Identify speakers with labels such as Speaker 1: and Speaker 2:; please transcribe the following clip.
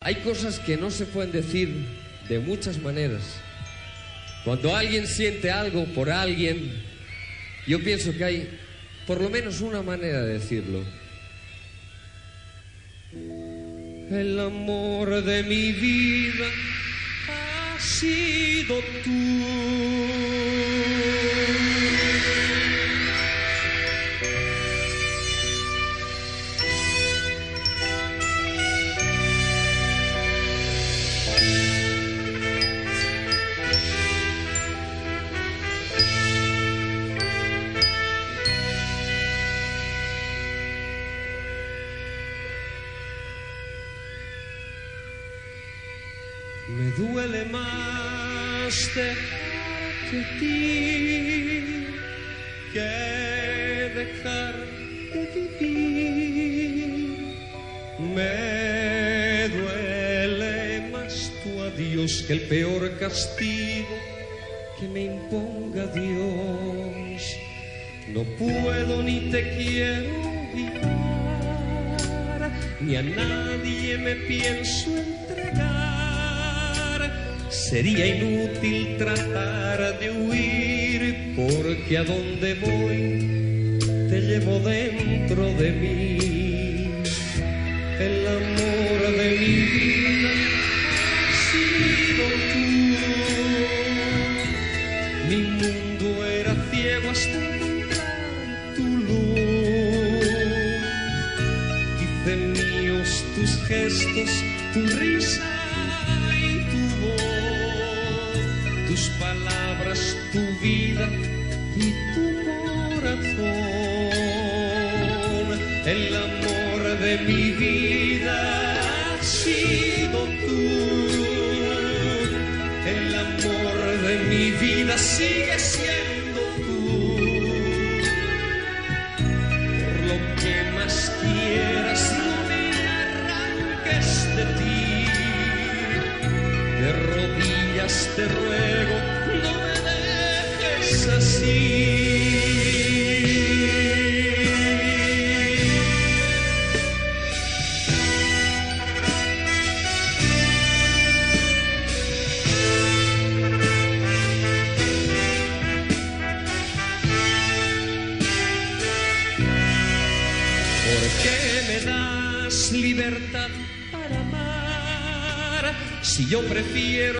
Speaker 1: Hay cosas que no se pueden decir de muchas maneras. Cuando alguien siente algo por alguien, yo pienso que hay por lo menos una manera de decirlo. El amor de mi vida ha sido tú. Me duele más dejarte a ti que dejar de vivir. Me duele más tu adiós que el peor castigo que me imponga Dios. No puedo ni te quiero olvidar, ni a nadie me pienso entregar. Sería inútil tratar de huir, porque a donde voy te llevo dentro de mí. El amor de mi vida ha sido tú. Mi mundo era ciego hasta encontrar tu luz. Hice míos tus gestos, tu risa, tus palabras, tu vida y tu corazón. El amor de mi vida ha sido tú. El amor de mi vida sigue siendo tú. Por lo que más quieras, no me arranques de ti. De rodillas te ruego, no me dejes así. Porque me das libertad para amar, si yo prefiero